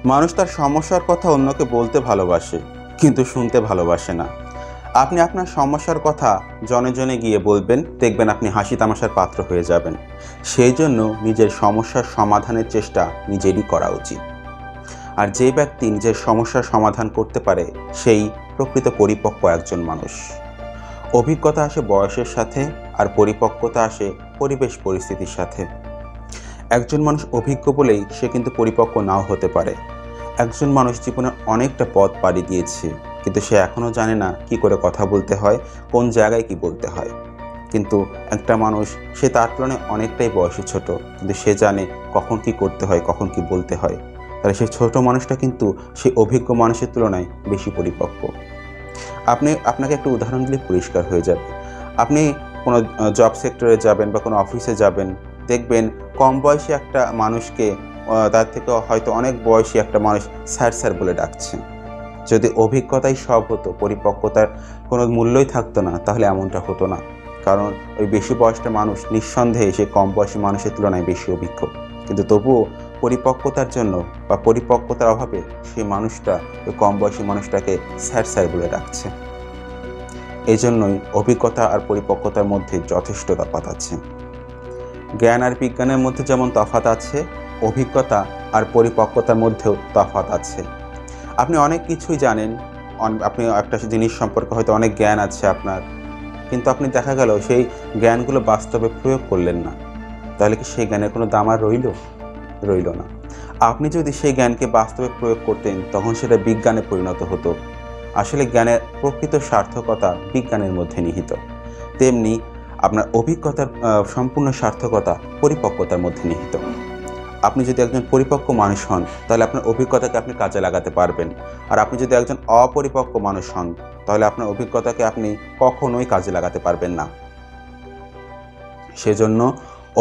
মানুষ তার সমস্যার কথা অন্যকে বলতে ভালোবাসে, কিন্তু শুনতে ভালোবাসে না। আপনি আপনার সমস্যার কথা জনে জনে গিয়ে বলবেন, দেখবেন আপনি হাসি তামাশার পাত্র হয়ে যাবেন। সেই জন্য নিজের সমস্যার সমাধানের চেষ্টা নিজেরই করা উচিত। আর যে ব্যক্তি নিজের সমস্যার সমাধান করতে পারে সেই প্রকৃত পরিপক্ক একজন মানুষ। অভিজ্ঞতা আসে বয়সের সাথে, আর পরিপক্কতা আসে পরিবেশ পরিস্থিতির সাথে। একজন মানুষ অভিজ্ঞ বলেই সে কিন্তু পরিপক্ক নাও হতে পারে। একজন মানুষ জীবনে অনেকটা পথ পাড়ি দিয়েছে, কিন্তু সে এখনও জানে না কি করে কথা বলতে হয়, কোন জায়গায় কি বলতে হয়। কিন্তু একটা মানুষ, সে তার তুলনায় অনেকটাই বয়সে ছোট, কিন্তু সে জানে কখন কি করতে হয়, কখন কি বলতে হয়। তাহলে সেই ছোট মানুষটা কিন্তু সেই অভিজ্ঞ মানুষের তুলনায় বেশি পরিপক্ক। আপনাকে একটা উদাহরণ দিলে পরিষ্কার হয়ে যাবে। আপনি কোনো জব সেক্টরে যাবেন বা কোনো অফিসে যাবেন, দেখবেন কম বয়সী একটা মানুষকে তার থেকে হয়তো অনেক বয়সী একটা মানুষ স্যার স্যার বলে ডাকছে। যদি অভিজ্ঞতাই সব হতো, পরিপক্কতার কোনো মূল্যই থাকতো না, তাহলে এমনটা হতো না। কারণ ওই বেশি বয়সটা মানুষ নিঃসন্দেহে সে কম বয়সী মানুষের তুলনায় বেশি অভিজ্ঞ, কিন্তু তবুও পরিপক্কতার জন্য বা পরিপক্কতার অভাবে সেই মানুষটা ওই কম বয়সী মানুষটাকে স্যার স্যার বলে ডাকছে। এই জন্যই অভিজ্ঞতা আর পরিপক্কতার মধ্যে যথেষ্ট তফাৎ আছে। জ্ঞান আর বিজ্ঞানের মধ্যে যেমন তফাৎ আছে, অভিজ্ঞতা আর পরিপক্কতার মধ্যেও তফাৎ আছে। আপনি অনেক কিছুই জানেন, আপনি একটা জিনিস সম্পর্কে হয়তো অনেক জ্ঞান আছে আপনার, কিন্তু আপনি দেখা গেল সেই জ্ঞানগুলো বাস্তবে প্রয়োগ করলেন না। তাহলে কি সেই জ্ঞানের কোনো দাম আর রইল না। আপনি যদি সেই জ্ঞানকে বাস্তবে প্রয়োগ করতেন, তখন সেটা বিজ্ঞানে পরিণত হতো। আসলে জ্ঞানের প্রকৃত সার্থকতা বিজ্ঞানের মধ্যে নিহিত। তেমনি আপনার অভিজ্ঞতার সম্পূর্ণ সার্থকতা পরিপক্কতার মধ্যে নিহিত। আপনি যদি একজন পরিপক্ক মানুষ হন, তাহলে আপনার অভিজ্ঞতাকে আপনি কাজে লাগাতে পারবেন। আর আপনি যদি একজন অপরিপক্ক মানুষ হন, তাহলে আপনার অভিজ্ঞতাকে আপনি কখনোই কাজে লাগাতে পারবেন না। সেজন্য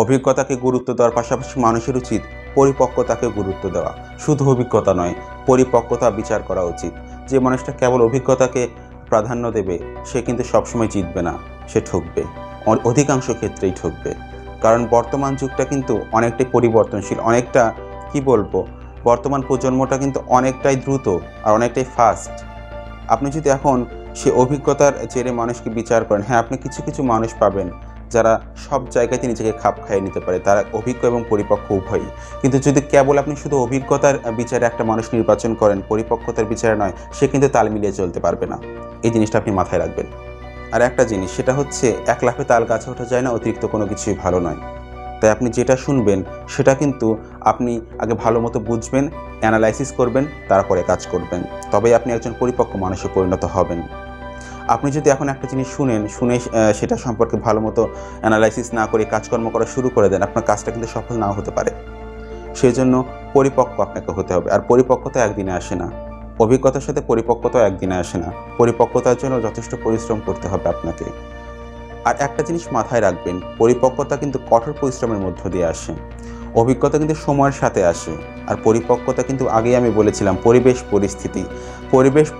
অভিজ্ঞতাকে গুরুত্ব দেওয়ার পাশাপাশি মানুষের উচিত পরিপক্কতাকে গুরুত্ব দেওয়া। শুধু অভিজ্ঞতা নয়, পরিপক্কতা বিচার করা উচিত। যে মানুষটা কেবল অভিজ্ঞতাকে প্রাধান্য দেবে, সে কিন্তু সবসময় জিতবে না, সে ঠকবে, অধিকাংশ ক্ষেত্রেই ঠকবে। কারণ বর্তমান যুগটা কিন্তু অনেকটাই পরিবর্তনশীল, অনেকটা বর্তমান প্রজন্মটা কিন্তু অনেকটাই দ্রুত আর অনেকটাই ফাস্ট। আপনি যদি এখন সে অভিজ্ঞতার জেরে মানুষকে বিচার করেন, হ্যাঁ, আপনি কিছু কিছু মানুষ পাবেন যারা সব জায়গাতে নিজেকে খাপ খাইয়ে নিতে পারে, তারা অভিজ্ঞ এবং পরিপক্ক উভয়ই। কিন্তু যদি কেবল আপনি শুধু অভিজ্ঞতার বিচারে একটা মানুষ নির্বাচন করেন, পরিপক্কতার বিচারে নয়, সে কিন্তু তাল মিলিয়ে চলতে পারবে না। এই জিনিসটা আপনি মাথায় রাখবেন। আর একটা জিনিস, সেটা হচ্ছে এক লাফে তাল গাছে ওঠা যায় না, অতিরিক্ত কোনো কিছুই ভালো নয়। তাই আপনি যেটা শুনবেন সেটা কিন্তু আপনি আগে ভালো মতো বুঝবেন, অ্যানালাইসিস করবেন, তারপরে কাজ করবেন। তবেই আপনি একজন পরিপক্ক মানুষে পরিণত হবেন। আপনি যদি এখন একটা জিনিস শুনে সেটা সম্পর্কে ভালো মতো অ্যানালাইসিস না করে কাজকর্ম করা শুরু করে দেন, আপনার কাজটা কিন্তু সফল নাও হতে পারে। সেই জন্য পরিপক্ক আপনাকে হতে হবে। আর পরিপক্কতা একদিনে আসে না, অভিজ্ঞতার সাথে পরিপক্কতাও একদিনে আসে না। পরিপক্কতার জন্য যথেষ্ট পরিশ্রম করতে হবে আপনাকে। আর একটা জিনিস মাথায় রাখবেন, পরিপক্কতা কিন্তু কঠোর পরিশ্রমের মধ্য দিয়ে আসে। অভিজ্ঞতা কিন্তু সময়ের সাথে আসে। আর পরিপক্কতা কিন্তু আগেই আমি বলেছিলাম, পরিবেশ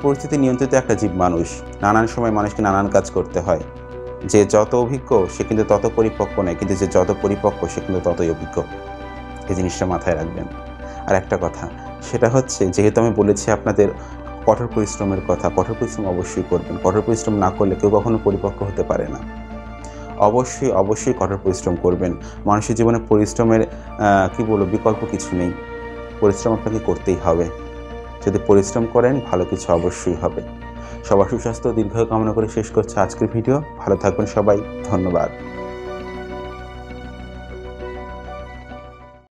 পরিস্থিতি নিয়ন্ত্রিত একটা জীব মানুষ। নানান সময় মানুষকে নানান কাজ করতে হয়। যে যত অভিজ্ঞ সে কিন্তু তত পরিপক্ক নয়, কিন্তু যে যত পরিপক্ক সে কিন্তু ততই অভিজ্ঞ। এই জিনিসটা মাথায় রাখবেন। আর একটা কথা, সেটা হচ্ছে, যেহেতু আমি বলেছি আপনাদের কঠোর পরিশ্রমের কথা, কঠোর পরিশ্রম অবশ্যই করবেন। কঠোর পরিশ্রম না করলে কেউ কখনো পরিপক্ক হতে পারে না। অবশ্যই কঠোর পরিশ্রম করবেন। মানুষের জীবনে পরিশ্রমের বিকল্প কিছু নেই। পরিশ্রম আপনাকে করতেই হবে। যদি পরিশ্রম করেন, ভালো কিছু অবশ্যই হবে। সবার সুস্বাস্থ্য দীর্ঘায়ু কামনা করে শেষ করছে আজকের ভিডিও। ভালো থাকবেন সবাই, ধন্যবাদ।